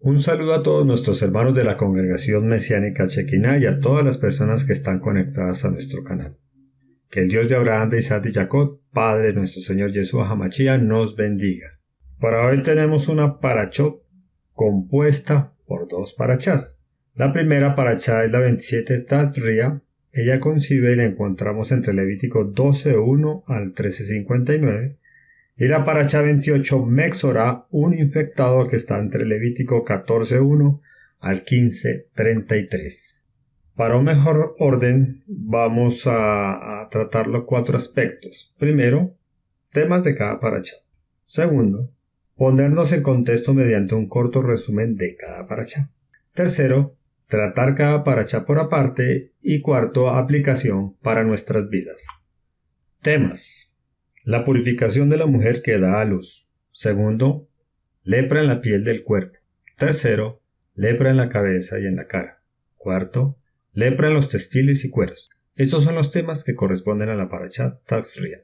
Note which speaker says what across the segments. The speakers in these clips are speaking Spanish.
Speaker 1: Un saludo a todos nuestros hermanos de la Congregación Mesiánica Shekinah y a todas las personas que están conectadas a nuestro canal. Que el Dios de Abraham, de Isaac y Jacob, Padre nuestro Señor Yeshua HaMashiach, nos bendiga. Para hoy tenemos una parashot compuesta por dos parashás. La primera parashá es la 27 Tazria. Ella concibe y la encontramos entre Levítico 12:1 al 13:59. Y la parashá 28 Mexorá, un infectado, que está entre Levítico 14:1 al 15:33. Para un mejor orden vamos a tratar los cuatro aspectos. Primero, temas de cada parashá. Segundo, ponernos en contexto mediante un corto resumen de cada parashá. Tercero, tratar cada parashá por aparte. Y cuarto, aplicación para nuestras vidas. Temas: la purificación de la mujer que da a luz. Segundo, lepra en la piel del cuerpo. Tercero, lepra en la cabeza y en la cara. Cuarto, lepra en los textiles y cueros. Estos son los temas que corresponden a la parashá Tazria.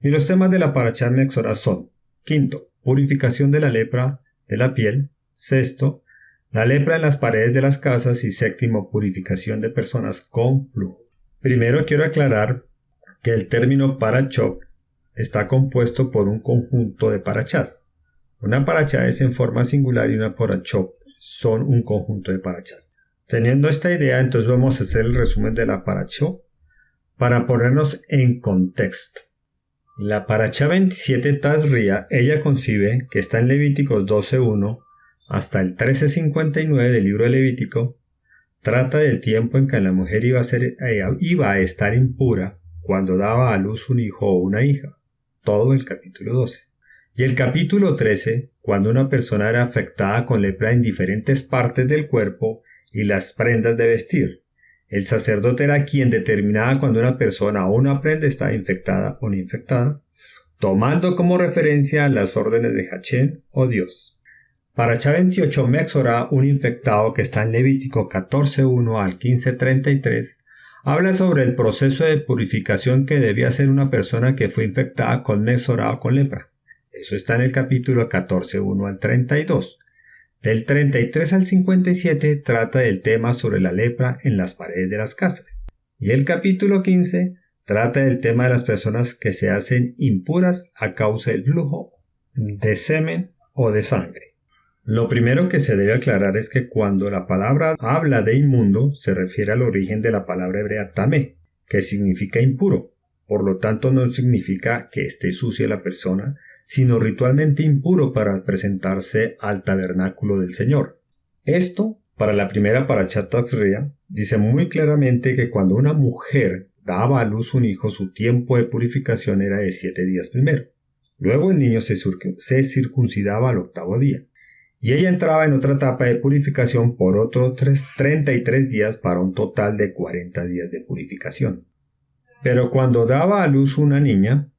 Speaker 1: Y los temas de la parashá Mexorá son: quinto, purificación de la lepra de la piel. Sexto, la lepra en las paredes de las casas. Y séptimo, purificación de personas con flujo. Primero quiero aclarar que el término parashot está compuesto por un conjunto de parashás. Una parashá es en forma singular y una parashot son un conjunto de parashás. Teniendo esta idea, entonces vamos a hacer el resumen de la parashot para ponernos en contexto. La parashá 27 Tazria, ella concibe, que está en Levíticos 12:1 hasta el 13:59 del libro de Levítico, trata del tiempo en que la mujer iba a estar impura cuando daba a luz un hijo o una hija. Todo el capítulo 12. Y el capítulo 13, cuando una persona era afectada con lepra en diferentes partes del cuerpo y las prendas de vestir. El sacerdote era quien determinaba cuando una persona o una prenda estaba infectada o no infectada, tomando como referencia las órdenes de Hachén o Dios. Parashá 28 Mexorá, un infectado, que está en Levítico 14:1 al 15:33, habla sobre el proceso de purificación que debía hacer una persona que fue infectada con Mexorá o con lepra. Eso está en el capítulo 14:1 al 32. Del 33 al 57 trata del tema sobre la lepra en las paredes de las casas. Y el capítulo 15 trata del tema de las personas que se hacen impuras a causa del flujo de semen o de sangre. Lo primero que se debe aclarar es que cuando la palabra habla de inmundo, se refiere al origen de la palabra hebrea tamé, que significa impuro. Por lo tanto, no significa que esté sucia la persona, sino ritualmente impuro para presentarse al tabernáculo del Señor. Esto, para la primera parashá Tazria, dice muy claramente que cuando una mujer daba a luz un hijo, su tiempo de purificación era de 7 días primero. Luego el niño se circuncidaba al 8º día. Y ella entraba en otra etapa de purificación por otros 33 días para un total de 40 días de purificación. Pero cuando daba a luz una niña,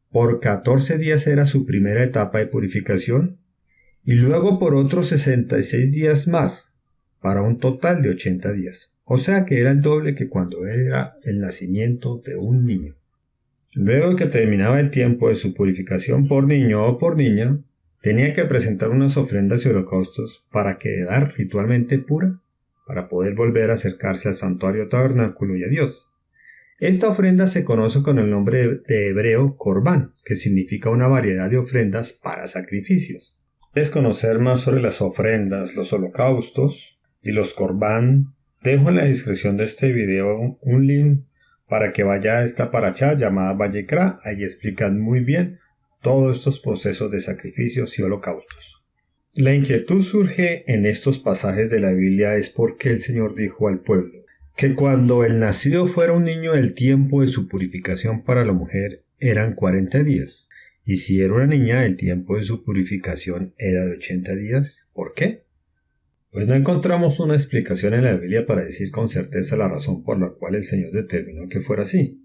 Speaker 1: por 14 días era su primera etapa de purificación y luego por otros 66 días más para un total de 80 días. O sea que era el doble que cuando era el nacimiento de un niño. Luego que terminaba el tiempo de su purificación por niño o por niña, tenía que presentar unas ofrendas y holocaustos para quedar ritualmente pura, para poder volver a acercarse al santuario tabernáculo y a Dios. Esta ofrenda se conoce con el nombre de hebreo Corbán, que significa una variedad de ofrendas para sacrificios. ¿Quieres conocer más sobre las ofrendas, los holocaustos y los Corbán? Dejo en la descripción de este video un link para que vaya a esta parashá llamada Vayikra. Ahí explican muy bien todos estos procesos de sacrificios y holocaustos. La inquietud surge en estos pasajes de la Biblia es porque el Señor dijo al pueblo que cuando el nacido fuera un niño, el tiempo de su purificación para la mujer eran 40 días, y si era una niña, el tiempo de su purificación era de 80 días. ¿Por qué? Pues no encontramos una explicación en la Biblia para decir con certeza la razón por la cual el Señor determinó que fuera así.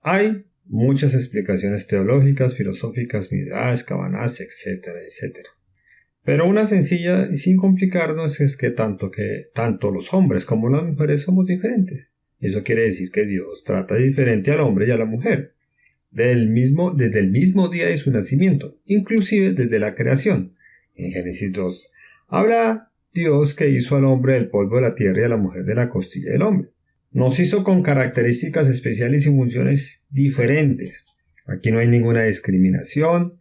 Speaker 1: Hay muchas explicaciones teológicas, filosóficas, midrash, kabanás, etcétera, etcétera. Pero una sencilla y sin complicarnos es que tanto los hombres como las mujeres somos diferentes. Eso quiere decir que Dios trata diferente al hombre y a la mujer, desde el mismo día de su nacimiento, inclusive desde la creación. En Génesis 2 habla Dios que hizo al hombre del polvo de la tierra y a la mujer de la costilla del hombre. Nos hizo con características especiales y funciones diferentes. Aquí no hay ninguna discriminación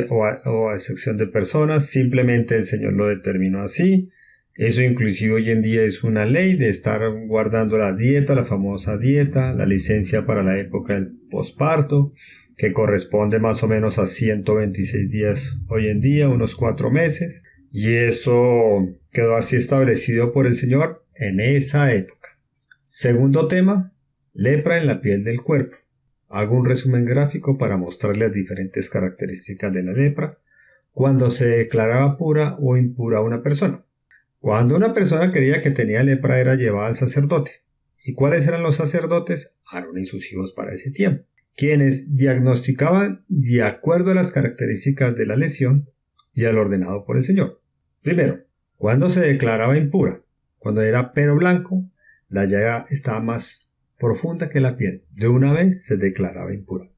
Speaker 1: o a excepción de personas, simplemente el Señor lo determinó así. Eso inclusive hoy en día es una ley de estar guardando la dieta, la famosa dieta, la licencia para la época del posparto, que corresponde más o menos a 126 días hoy en día, unos 4 meses. Y eso quedó así establecido por el Señor en esa época. Segundo tema, lepra en la piel del cuerpo. Hago un resumen gráfico para mostrarles las diferentes características de la lepra cuando se declaraba pura o impura una persona. Cuando una persona creía que tenía lepra era llevada al sacerdote. ¿Y cuáles eran los sacerdotes? Aarón y sus hijos para ese tiempo, quienes diagnosticaban de acuerdo a las características de la lesión y al ordenado por el Señor. Primero, cuando se declaraba impura, cuando era pelo blanco, la llaga estaba más profunda que la piel. De una vez se declaraba impura.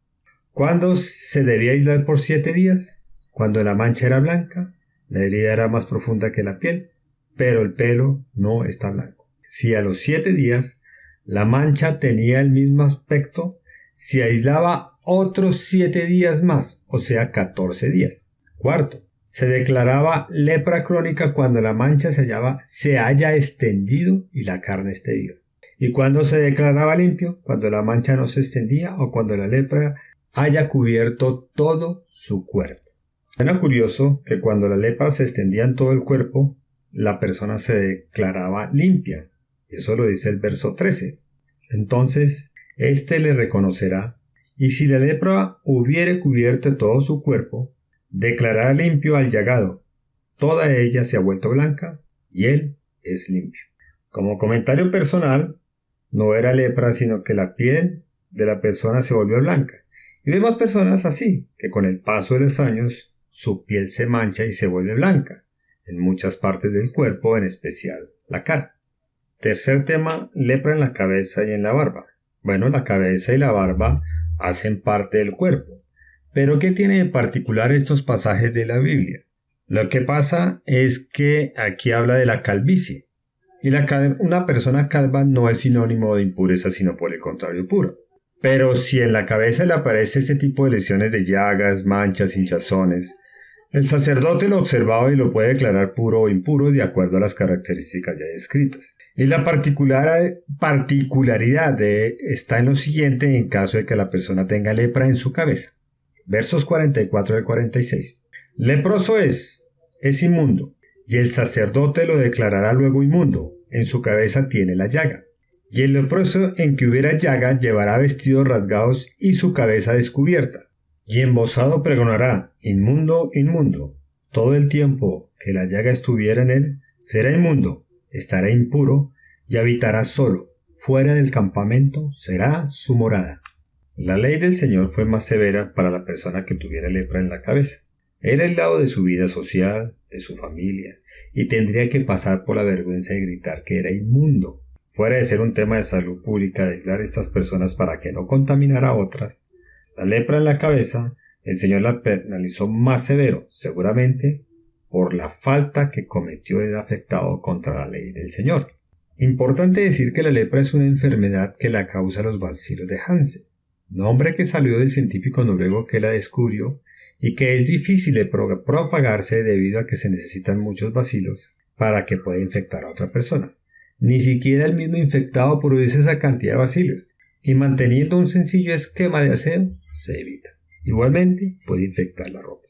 Speaker 1: ¿Cuándo se debía aislar por 7 días? Cuando la mancha era blanca, la herida era más profunda que la piel, pero el pelo no está blanco. Si a los 7 días la mancha tenía el mismo aspecto, se aislaba otros 7 días más, o sea 14 días. Cuarto, se declaraba lepra crónica cuando la mancha se haya extendido y la carne esté viva. ¿Y cuando se declaraba limpio? Cuando la mancha no se extendía o cuando la lepra haya cubierto todo su cuerpo. Era curioso que cuando la lepra se extendía en todo el cuerpo, la persona se declaraba limpia. Eso lo dice el verso 13. Entonces, éste le reconocerá, y si la lepra hubiere cubierto todo su cuerpo, declarará limpio al llagado. Toda ella se ha vuelto blanca, y él es limpio. Como comentario personal, no era lepra, sino que la piel de la persona se volvió blanca. Y vemos personas así, que con el paso de los años, su piel se mancha y se vuelve blanca, en muchas partes del cuerpo, en especial la cara. Tercer tema, lepra en la cabeza y en la barba. Bueno, la cabeza y la barba hacen parte del cuerpo. Pero ¿qué tiene de particular estos pasajes de la Biblia? Lo que pasa es que aquí habla de la calvicie. Y una persona calva no es sinónimo de impureza, sino por el contrario puro. Pero si en la cabeza le aparece este tipo de lesiones de llagas, manchas, hinchazones, el sacerdote lo observaba y lo puede declarar puro o impuro de acuerdo a las características ya descritas. Y la particularidad está en lo siguiente en caso de que la persona tenga lepra en su cabeza. Versos 44 al 46. Leproso es inmundo, y el sacerdote lo declarará luego inmundo. En su cabeza tiene la llaga. Y el leproso en que hubiera llaga llevará vestidos rasgados y su cabeza descubierta. Y embozado pregonará, inmundo, inmundo. Todo el tiempo que la llaga estuviera en él, será inmundo, estará impuro y habitará solo. Fuera del campamento será su morada. La ley del Señor fue más severa para la persona que tuviera lepra en la cabeza. Era aislado de su vida social, de su familia, y tendría que pasar por la vergüenza de gritar que era inmundo. Fuera de ser un tema de salud pública de aislar a estas personas para que no contaminara a otras, la lepra en la cabeza, el Señor la penalizó más severo, seguramente por la falta que cometió el afectado contra la ley del Señor. Importante decir que la lepra es una enfermedad que la causa los bacilos de Hansen, nombre que salió del científico noruego que la descubrió y que es difícil de propagarse debido a que se necesitan muchos bacilos para que pueda infectar a otra persona. Ni siquiera el mismo infectado produce esa cantidad de bacilos, y manteniendo un sencillo esquema de aseo se evita. Igualmente puede infectar la ropa.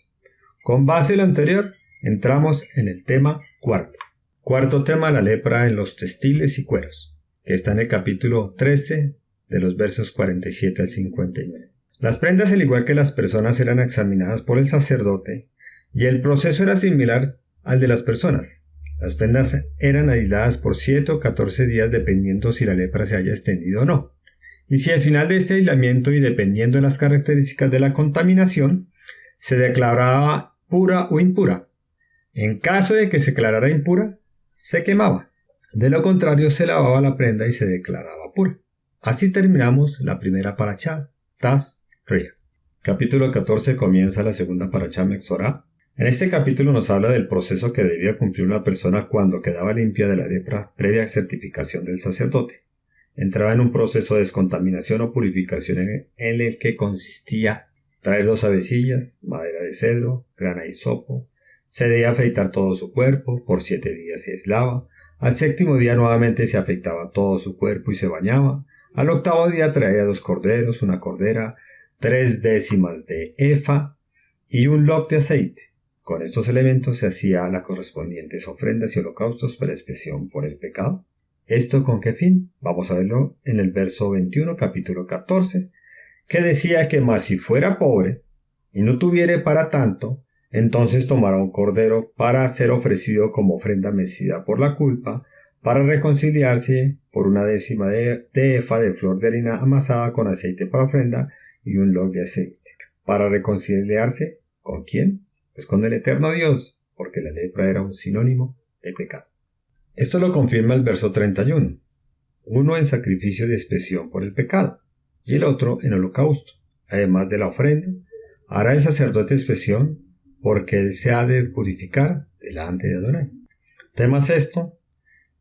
Speaker 1: Con base en lo anterior, entramos en el tema cuarto. Cuarto tema, la lepra en los textiles y cueros, que está en el capítulo 13 de los versos 47 al 59. Las prendas, al igual que las personas, eran examinadas por el sacerdote y el proceso era similar al de las personas. Las prendas eran aisladas por 7 o 14 días dependiendo si la lepra se haya extendido o no. Y si al final de este aislamiento y dependiendo de las características de la contaminación, se declaraba pura o impura. En caso de que se declarara impura, se quemaba. De lo contrario, se lavaba la prenda y se declaraba pura. Así terminamos la primera parashá, Taz Ria. Capítulo 14 comienza la segunda parashá Mexorá, En este capítulo nos habla del proceso que debía cumplir una persona cuando quedaba limpia de la lepra previa certificación del sacerdote. Entraba en un proceso de descontaminación o purificación en el que consistía traer 2 avecillas, madera de cedro, grana y hisopo. Se debía afeitar todo su cuerpo, por 7 días se aislaba. Al 7º día nuevamente se afeitaba todo su cuerpo y se bañaba. Al 8º día traía 2 corderos, una cordera, 3/10 de efa y un loc de aceite. Con estos elementos se hacía las correspondientes ofrendas y holocaustos para expiación por el pecado. ¿Esto con qué fin? Vamos a verlo en el verso 21, capítulo 14, que decía que mas si fuera pobre y no tuviere para tanto, entonces tomara un cordero para ser ofrecido como ofrenda mecida por la culpa, para reconciliarse por 1/10 de efa de flor de harina amasada con aceite para ofrenda y un loc de aceite. ¿Para reconciliarse con quién? Pues con el eterno Dios, porque la lepra era un sinónimo de pecado. Esto lo confirma el verso 31. Uno en sacrificio de expiación por el pecado y el otro en holocausto. Además de la ofrenda, hará el sacerdote expiación porque él se ha de purificar delante de Adonai. Tema sexto,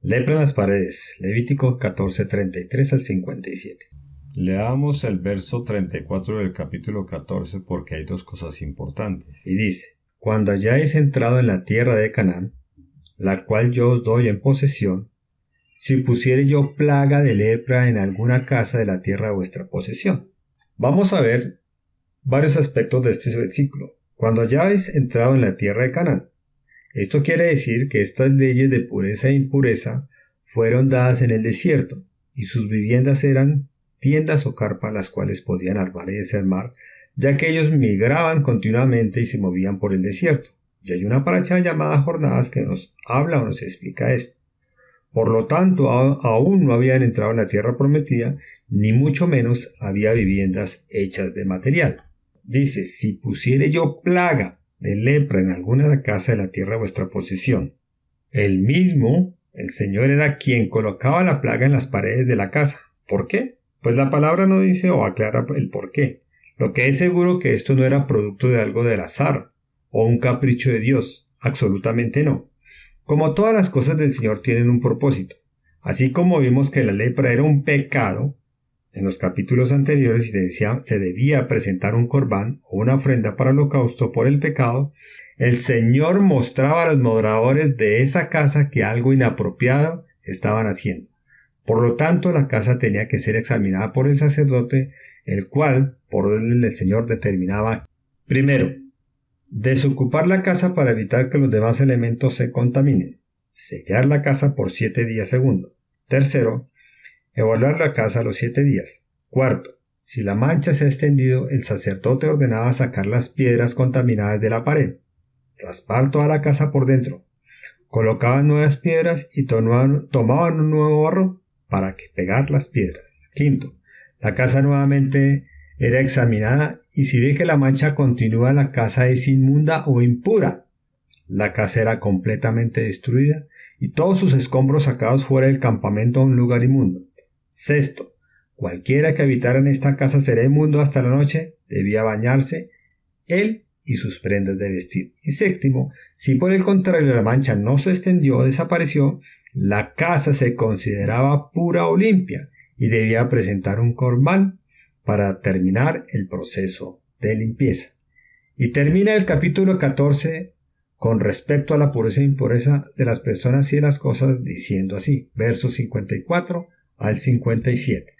Speaker 1: lepra en las paredes. Levítico 14:33 al 57. Leamos el verso 34 del capítulo 14 porque hay 2 cosas importantes. Y dice, cuando hayáis entrado en la tierra de Canaán, la cual yo os doy en posesión, si pusiere yo plaga de lepra en alguna casa de la tierra de vuestra posesión. Vamos a ver varios aspectos de este versículo. Cuando hayáis entrado en la tierra de Canaán. Esto quiere decir que estas leyes de pureza e impureza fueron dadas en el desierto, y sus viviendas eran tiendas o carpas las cuales podían armar y desarmar, ya que ellos migraban continuamente y se movían por el desierto. Y hay una paracha llamada Jornadas que nos habla o nos explica esto. Por lo tanto, aún no habían entrado en la tierra prometida, ni mucho menos había viviendas hechas de material. Dice, si pusiere yo plaga de lepra en alguna casa de la tierra de vuestra posesión. El Señor era quien colocaba la plaga en las paredes de la casa. ¿Por qué? Pues la palabra no dice o aclara el por qué. Lo que es seguro que esto no era producto de algo del azar o un capricho de Dios. Absolutamente no. Como todas las cosas del Señor tienen un propósito. Así como vimos que la lepra era un pecado, en los capítulos anteriores se debía presentar un corbán o una ofrenda para el holocausto por el pecado, el Señor mostraba a los moradores de esa casa que algo inapropiado estaban haciendo. Por lo tanto, la casa tenía que ser examinada por el sacerdote, el cual, por orden del Señor, determinaba, primero, desocupar la casa para evitar que los demás elementos se contaminen, sellar la casa por 7 días segundo. Tercero, evaluar la casa a los 7 días. Cuarto, si la mancha se ha extendido, el sacerdote ordenaba sacar las piedras contaminadas de la pared, raspar toda la casa por dentro, colocaban nuevas piedras y tomaban un nuevo barro para pegar las piedras. Quinto, la casa nuevamente era examinada y si ve que la mancha continúa, la casa es inmunda o impura. La casa era completamente destruida y todos sus escombros sacados fuera del campamento a un lugar inmundo. Sexto, cualquiera que habitara en esta casa será inmundo hasta la noche, debía bañarse, él y sus prendas de vestir. Y séptimo, si por el contrario la mancha no se extendió o desapareció, la casa se consideraba pura o limpia y debía presentar un corbán para terminar el proceso de limpieza. Y termina el capítulo 14 con respecto a la pureza e impureza de las personas y de las cosas, diciendo así, versos 54 al 57.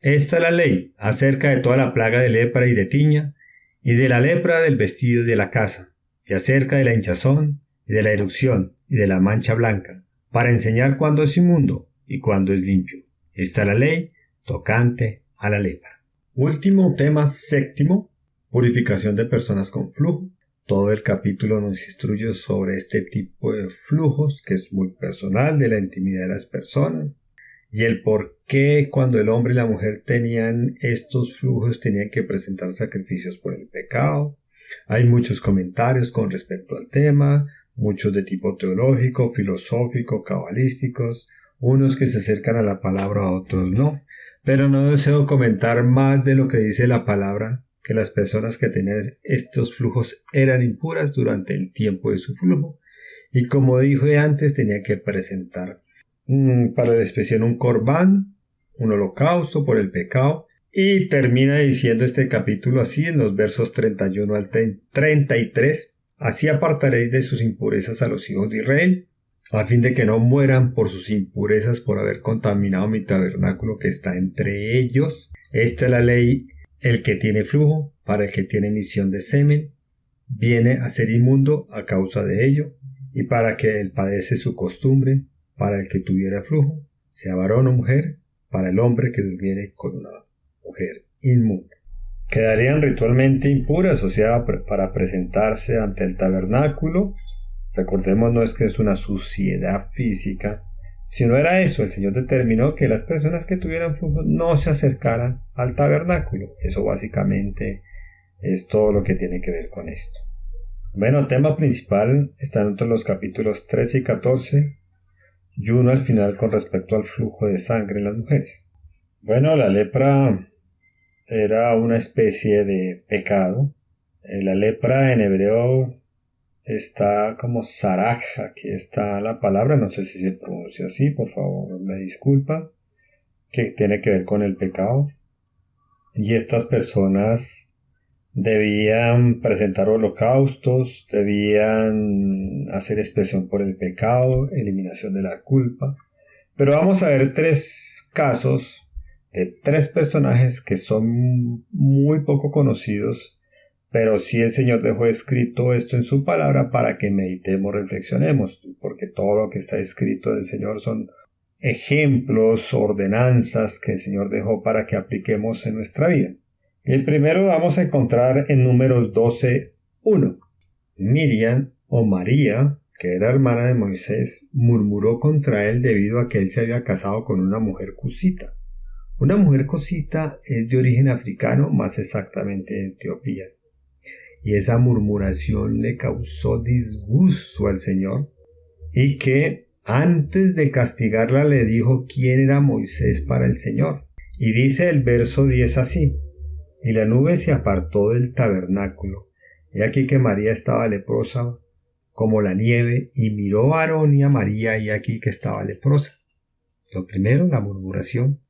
Speaker 1: Esta es la ley acerca de toda la plaga de lepra y de tiña, y de la lepra del vestido y de la casa, y acerca de la hinchazón, y de la erupción, y de la mancha blanca, para enseñar cuándo es inmundo y cuándo es limpio. Esta es la ley tocante a la lepra. Último tema, séptimo, purificación de personas con flujo. Todo el capítulo nos instruye sobre este tipo de flujos, que es muy personal, de la intimidad de las personas, y el por qué cuando el hombre y la mujer tenían estos flujos tenían que presentar sacrificios por el pecado. Hay muchos comentarios con respecto al tema, muchos de tipo teológico, filosófico, cabalísticos, unos que se acercan a la palabra, otros no. Pero no deseo comentar más de lo que dice la palabra, que las personas que tenían estos flujos eran impuras durante el tiempo de su flujo. Y como dije antes, tenía que presentar para la expiación un corbán, un holocausto por el pecado. Y termina diciendo este capítulo así en los versos 31 al 33. Así apartaréis de sus impurezas a los hijos de Israel, a fin de que no mueran por sus impurezas por haber contaminado mi tabernáculo que está entre ellos. Esta es la ley: el que tiene flujo, para el que tiene emisión de semen, viene a ser inmundo a causa de ello, y para que él padece su costumbre, para el que tuviera flujo, sea varón o mujer, para el hombre que durmiere con una mujer inmunda. Quedarían ritualmente impuras, o sea, para presentarse ante el tabernáculo. Recordemos, no es que es una suciedad física, sino era eso. El Señor determinó que las personas que tuvieran flujo no se acercaran al tabernáculo. Eso básicamente es todo lo que tiene que ver con esto. Bueno, tema principal está entre los capítulos 13 y 14 y uno al final con respecto al flujo de sangre en las mujeres. Bueno, la lepra era una especie de pecado. La lepra en hebreo está como saraj, aquí está la palabra, no sé si se pronuncia así, por favor me disculpa, que tiene que ver con el pecado. Y estas personas debían presentar holocaustos, debían hacer expiación por el pecado, eliminación de la culpa. Pero vamos a ver 3 casos de 3 personajes que son muy poco conocidos, pero sí el Señor dejó escrito esto en su palabra para que meditemos, reflexionemos, porque todo lo que está escrito del Señor son ejemplos, ordenanzas que el Señor dejó para que apliquemos en nuestra vida. El primero vamos a encontrar en Números 12:1. Miriam o María, que era hermana de Moisés, murmuró contra él debido a que él se había casado con una mujer cusita. Una mujer cusita es de origen africano, más exactamente de Etiopía. Y esa murmuración le causó disgusto al Señor, y que antes de castigarla le dijo quién era Moisés para el Señor. Y dice el verso 10 así: y la nube se apartó del tabernáculo, y aquí que María estaba leprosa como la nieve, y miró a Aarón y a María, y aquí que estaba leprosa. Lo primero, la murmuración,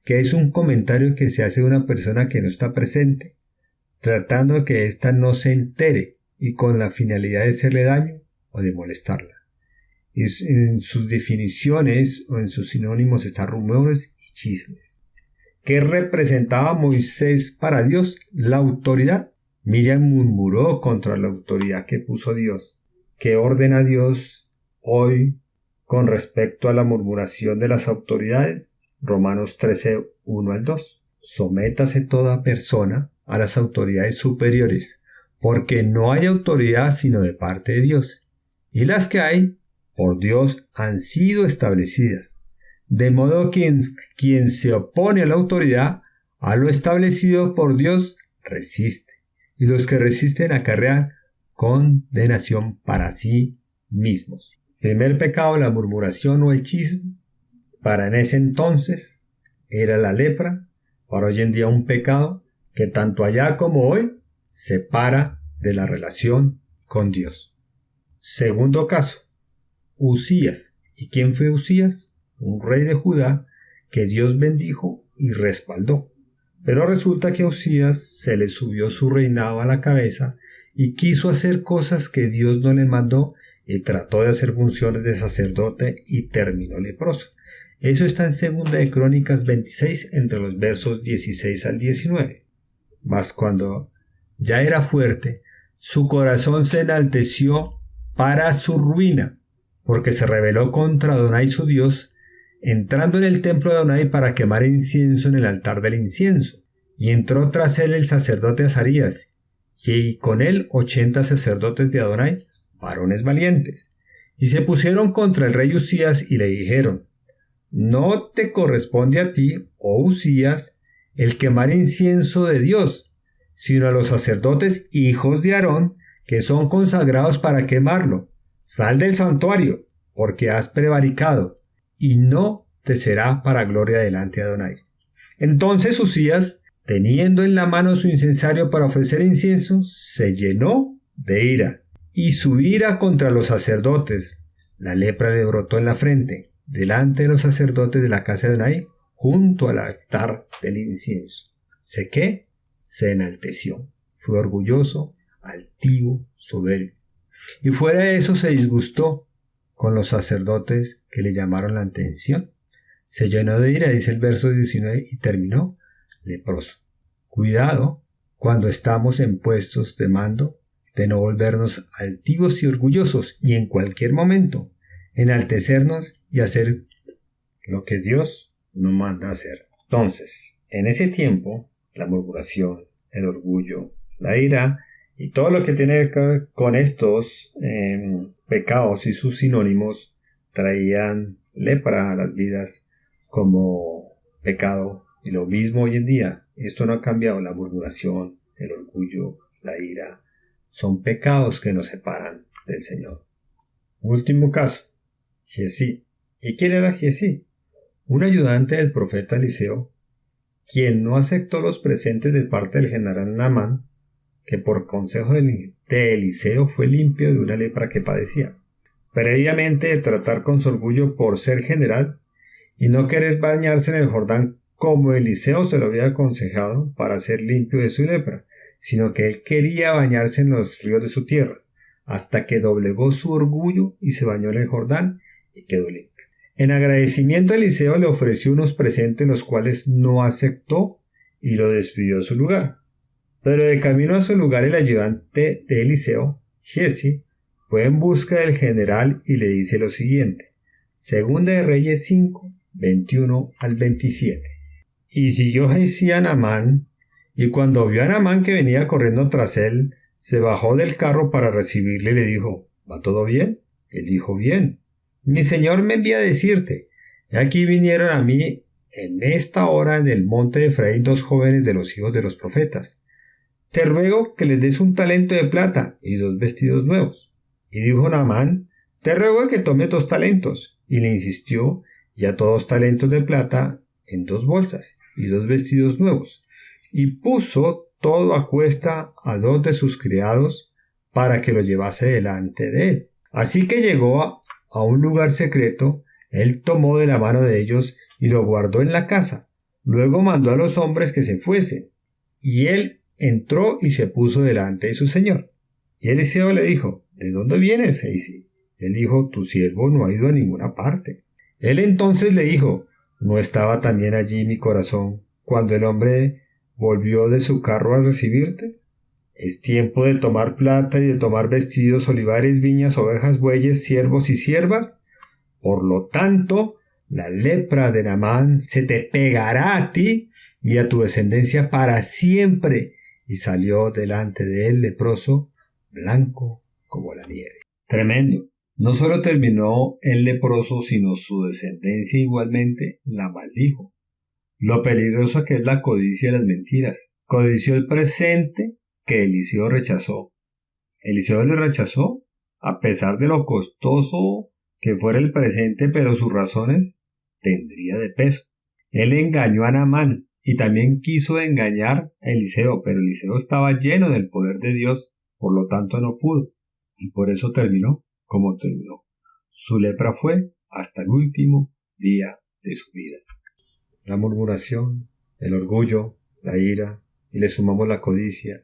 Speaker 1: que es un comentario que se hace de una persona que no está presente, tratando de que ésta no se entere y con la finalidad de hacerle daño o de molestarla. Y en sus definiciones o en sus sinónimos están rumores y chismes. ¿Qué representaba Moisés para Dios? La autoridad. Miriam murmuró contra la autoridad que puso Dios. ¿Qué ordena Dios hoy con respecto a la murmuración de las autoridades? Romanos 13:1 al 2. Sométase toda persona a las autoridades superiores, porque no hay autoridad sino de parte de Dios, y las que hay, por Dios han sido establecidas. De modo que quien se opone a la autoridad, a lo establecido por Dios, resiste, y los que resisten acarrean condenación para sí mismos. Primer pecado, la murmuración o el chisme. Para en ese entonces era la lepra, para hoy en día un pecado que tanto allá como hoy separa de la relación con Dios. Segundo caso, Uzías. ¿Y quién fue Uzías? Un rey de Judá que Dios bendijo y respaldó. Pero resulta que a Uzías se le subió su reinado a la cabeza y quiso hacer cosas que Dios no le mandó y trató de hacer funciones de sacerdote y terminó leproso. Eso está en 2 de Crónicas 26 entre los versos 16 al 19. Mas cuando ya era fuerte, su corazón se enalteció para su ruina, porque se rebeló contra Adonai su Dios, entrando en el templo de Adonai para quemar incienso en el altar del incienso. Y entró tras él el sacerdote Azarías, y con él 80 sacerdotes de Adonai, varones valientes. Y se pusieron contra el rey Uzías y le dijeron: no te corresponde a ti, oh Uzías, el quemar incienso de Dios, sino a los sacerdotes hijos de Aarón, que son consagrados para quemarlo. Sal del santuario, porque has prevaricado, y no te será para gloria delante de Adonai. Entonces Uzías teniendo en la mano su incensario para ofrecer incienso, se llenó de ira, y su ira contra los sacerdotes. La lepra le brotó en la frente, delante de los sacerdotes de la casa de Adonai, junto al altar del incienso. ¿Qué? Se enalteció, fue orgulloso, altivo, soberbio. Y fuera de eso se disgustó con los sacerdotes que le llamaron la atención. Se llenó de ira, dice el verso 19, y terminó leproso. Cuidado cuando estamos en puestos de mando, de no volvernos altivos y orgullosos, y en cualquier momento enaltecernos y hacer lo que Dios nos manda hacer. Entonces, en ese tiempo, la murmuración, el orgullo, la ira y todo lo que tiene que ver con estos pecados y sus sinónimos traían lepra a las vidas como pecado. Y lo mismo hoy en día, esto no ha cambiado. La murmuración, el orgullo, la ira, son pecados que nos separan del Señor. Último caso, Giezi. ¿Y quién era Giezi? Un ayudante del profeta Eliseo, quien no aceptó los presentes de parte del general Naamán, que por consejo de Eliseo fue limpio de una lepra que padecía. Previamente de tratar con su orgullo por ser general y no querer bañarse en el Jordán como Eliseo se lo había aconsejado para ser limpio de su lepra, sino que él quería bañarse en los ríos de su tierra, hasta que doblegó su orgullo y se bañó en el Jordán y quedó limpio. En agradecimiento, Eliseo le ofreció unos presentes los cuales no aceptó y lo despidió de su lugar. Pero de camino a su lugar, el ayudante de Eliseo, Giezi, fue en busca del general y le dice lo siguiente. Segunda de Reyes 5, 21 al 27. Y siguió Giezi a Naamán, y cuando vio a Naamán que venía corriendo tras él, se bajó del carro para recibirle y le dijo, ¿va todo bien? Él dijo, bien. Mi señor me envía a decirte, aquí vinieron a mí en esta hora en el monte de Efraín 2 jóvenes de los hijos de los profetas. Te ruego que les des un talento de plata y 2 vestidos nuevos. Y dijo Naamán, te ruego que tome 2 talentos. Y le insistió, y ató 2 talentos de plata en 2 bolsas y 2 vestidos nuevos. Y puso todo a cuesta a 2 de sus criados para que lo llevase delante de él. Así que llegó a un lugar secreto, él tomó de la mano de ellos y lo guardó en la casa. Luego mandó a los hombres que se fuesen, y él entró y se puso delante de su señor. Y Eliseo le dijo, ¿de dónde vienes, Giezi? Él dijo, tu siervo no ha ido a ninguna parte. Él entonces le dijo, ¿no estaba también allí mi corazón cuando el hombre volvió de su carro a recibirte? Es tiempo de tomar plata y de tomar vestidos, olivares, viñas, ovejas, bueyes, siervos y siervas. Por lo tanto, la lepra de Naamán se te pegará a ti y a tu descendencia para siempre. Y salió delante de él leproso, blanco como la nieve. Tremendo. No solo terminó el leproso, sino su descendencia igualmente la maldijo. Lo peligroso que es la codicia de las mentiras. Codició el presente que Eliseo rechazó. Eliseo le rechazó a pesar de lo costoso que fuera el presente, pero sus razones tendría de peso. Él engañó a Naamán y también quiso engañar a Eliseo, pero Eliseo estaba lleno del poder de Dios, por lo tanto no pudo, y por eso terminó como terminó. Su lepra fue hasta el último día de su vida. La murmuración, el orgullo, la ira, y le sumamos la codicia,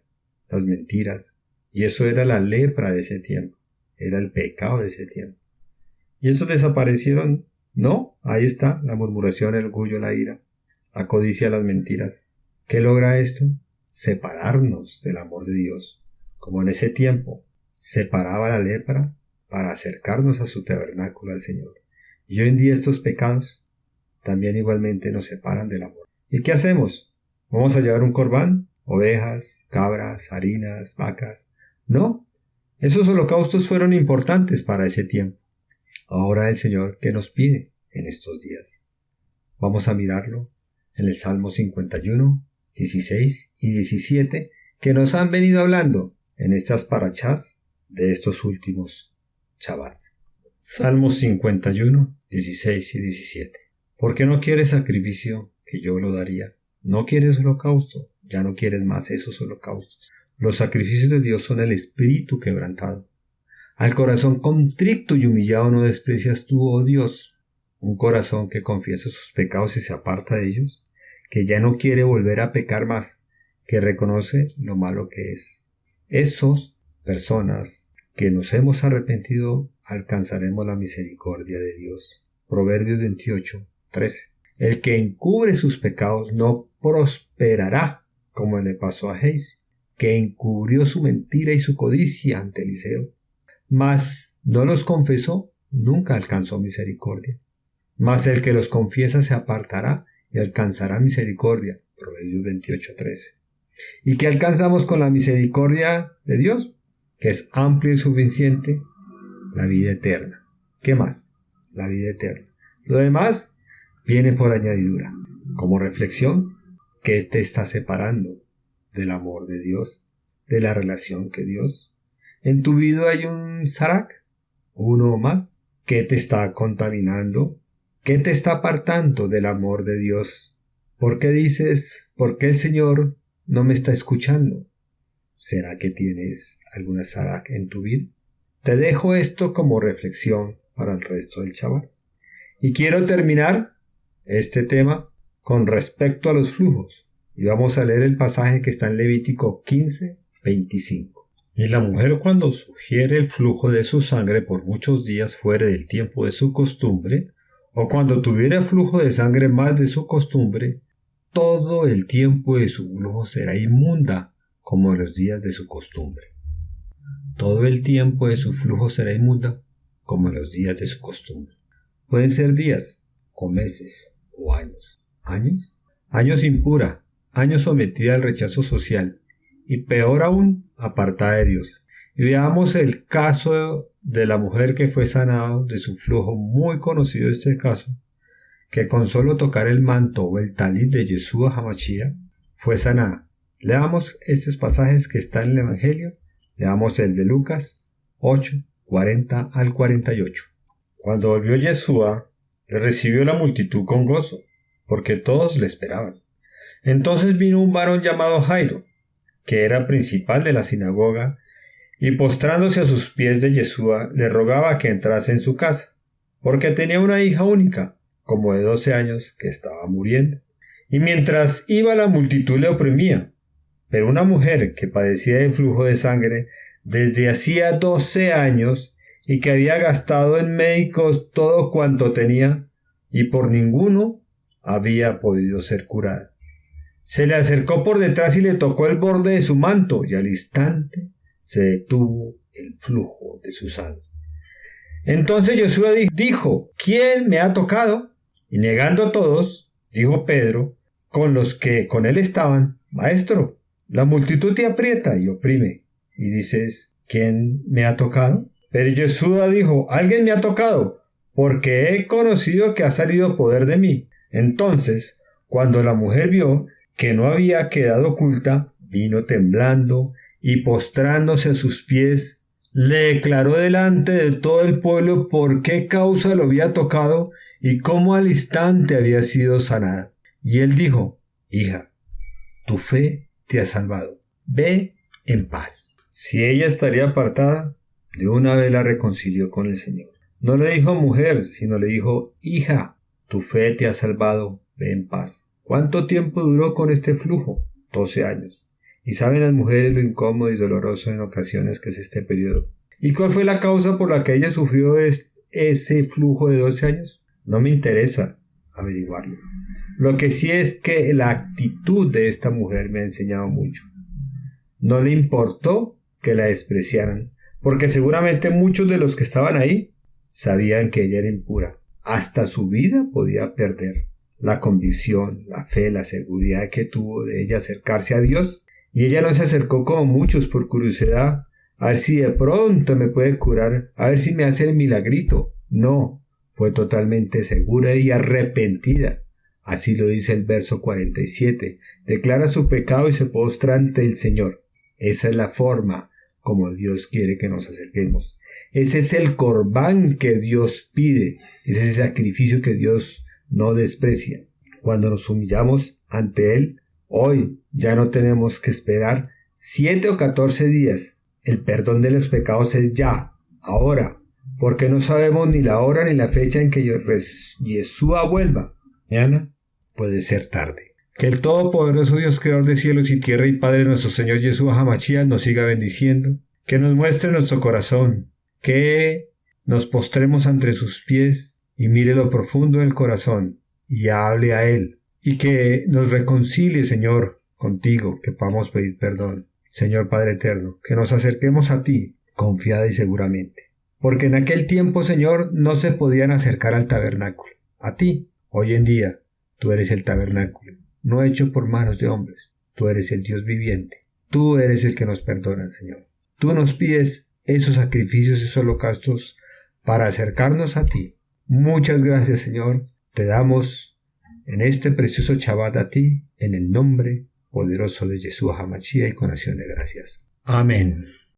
Speaker 1: las mentiras, y eso era la lepra de ese tiempo, era el pecado de ese tiempo. ¿Y estos desaparecieron? No, ahí está la murmuración, el orgullo, la ira, la codicia, las mentiras. ¿Qué logra esto? Separarnos del amor de Dios, como en ese tiempo separaba la lepra para acercarnos a su tabernáculo al Señor. Y hoy en día estos pecados también igualmente nos separan del amor. ¿Y qué hacemos? ¿Vamos a llevar un corbán? ¿Ovejas, cabras, harinas, vacas? No, esos holocaustos fueron importantes para ese tiempo. Ahora el Señor, ¿qué nos pide en estos días? Vamos a mirarlo en el Salmo 51, 16 y 17 que nos han venido hablando en estas parachás de estos últimos Shabbat. Salmos 51, 16 y 17. ¿Por qué no quieres sacrificio que yo lo daría? ¿No quieres holocausto? Ya no quieres más esos holocaustos. Los sacrificios de Dios son el espíritu quebrantado. Al corazón contrito y humillado no desprecias tú, oh Dios. Un corazón que confiesa sus pecados y se aparta de ellos, que ya no quiere volver a pecar más, que reconoce lo malo que es. Esos personas que nos hemos arrepentido alcanzaremos la misericordia de Dios. Proverbios 28:13. El que encubre sus pecados no prosperará, como le pasó a Gehazi, que encubrió su mentira y su codicia ante Eliseo. Mas no los confesó, nunca alcanzó misericordia. Mas el que los confiesa se apartará y alcanzará misericordia. Proverbios 28:13. ¿Y qué alcanzamos con la misericordia de Dios? Que es amplio y suficiente, la vida eterna. ¿Qué más? La vida eterna. Lo demás viene por añadidura. Como reflexión, ¿qué te está separando del amor de Dios, de la relación que Dios? ¿En tu vida hay un Sarak? ¿Uno o más? ¿Qué te está contaminando? ¿Qué te está apartando del amor de Dios? ¿Por qué dices, por qué el Señor no me está escuchando? ¿Será que tienes alguna Sarak en tu vida? Te dejo esto como reflexión para el resto del Shabbat. Y quiero terminar este tema con respecto a los flujos. Y vamos a leer el pasaje que está en Levítico 15:25. Y la mujer, cuando sugiere el flujo de su sangre por muchos días fuera del tiempo de su costumbre, o cuando tuviera flujo de sangre más de su costumbre, todo el tiempo de su flujo será inmunda, como los días de su costumbre. Todo el tiempo de su flujo será inmunda, como los días de su costumbre. Pueden ser días, o meses, o años. ¿Años? Años impura, años sometida al rechazo social, y peor aún, apartada de Dios. Y veamos el caso de la mujer que fue sanada de su flujo, muy conocido este caso, que con solo tocar el manto o el talit de Yeshua HaMashiach fue sanada. Leamos estos pasajes que están en el Evangelio. Leamos el de Lucas 8:40 al 48. Cuando volvió Yeshua, le recibió la multitud con gozo, porque todos le esperaban. Entonces vino un varón llamado Jairo, que era principal de la sinagoga, y postrándose a sus pies de Yeshua, le rogaba que entrase en su casa, porque tenía una hija única, como de 12 años, que estaba muriendo. Y mientras iba la multitud le oprimía. Pero una mujer que padecía de flujo de sangre desde hacía 12 años y que había gastado en médicos todo cuanto tenía y por ninguno había podido ser curada, se le acercó por detrás y le tocó el borde de su manto, y al instante se detuvo el flujo de su sangre. Entonces Yeshua dijo: ¿Quién me ha tocado? Y negando a todos, dijo Pedro, con los que con él estaban: Maestro, la multitud te aprieta y oprime, y dices: ¿Quién me ha tocado? Pero Yeshua dijo: Alguien me ha tocado, porque he conocido que ha salido poder de mí. Entonces, cuando la mujer vio que no había quedado oculta, vino temblando y postrándose a sus pies, le declaró delante de todo el pueblo por qué causa lo había tocado y cómo al instante había sido sanada. Y él dijo: Hija, tu fe te ha salvado. Ve en paz. Si ella estaría apartada, de una vez la reconcilió con el Señor. No le dijo mujer, sino le dijo: Hija, tu fe te ha salvado. Ve en paz. ¿Cuánto tiempo duró con este flujo? 12 años. ¿Y saben las mujeres lo incómodo y doloroso en ocasiones que es este periodo? ¿Y cuál fue la causa por la que ella sufrió ese flujo de 12 años? No me interesa averiguarlo. Lo que sí es que la actitud de esta mujer me ha enseñado mucho. No le importó que la despreciaran, porque seguramente muchos de los que estaban ahí sabían que ella era impura. Hasta su vida podía perder. La convicción, la fe, la seguridad que tuvo de ella acercarse a Dios, y ella no se acercó como muchos por curiosidad, a ver si de pronto me puede curar, a ver si me hace el milagrito. No, fue totalmente segura y arrepentida. Así lo dice el verso 47. Declara su pecado y se postra ante el Señor. Esa es la forma como Dios quiere que nos acerquemos. Ese es el corbán que Dios pide. Ese es el sacrificio que Dios no desprecia. Cuando nos humillamos ante Él, Hoy ya no tenemos que esperar 7 o 14 días. El perdón de los pecados es ya, ahora, porque no sabemos ni la hora ni la fecha en que Yeshua vuelva. Mañana puede ser tarde. Que el Todopoderoso Dios, Creador de cielos y tierra y Padre nuestro Señor Yeshua HaMashiach nos siga bendiciendo, que nos muestre nuestro corazón, que nos postremos ante sus pies y mire lo profundo del corazón y hable a Él, y que nos reconcilie, Señor, contigo, que podamos pedir perdón. Señor Padre eterno, que nos acerquemos a ti confiada y seguramente. Porque en aquel tiempo, Señor, no se podían acercar al tabernáculo. A ti, hoy en día, tú eres el tabernáculo, no hecho por manos de hombres. Tú eres el Dios viviente. Tú eres el que nos perdona, Señor. Tú nos pides esos sacrificios, esos holocaustos, para acercarnos a ti. Muchas gracias, Señor. Te damos en este precioso Shabbat a ti, en el nombre poderoso de Yeshua HaMashiach y con acción de gracias. Amén.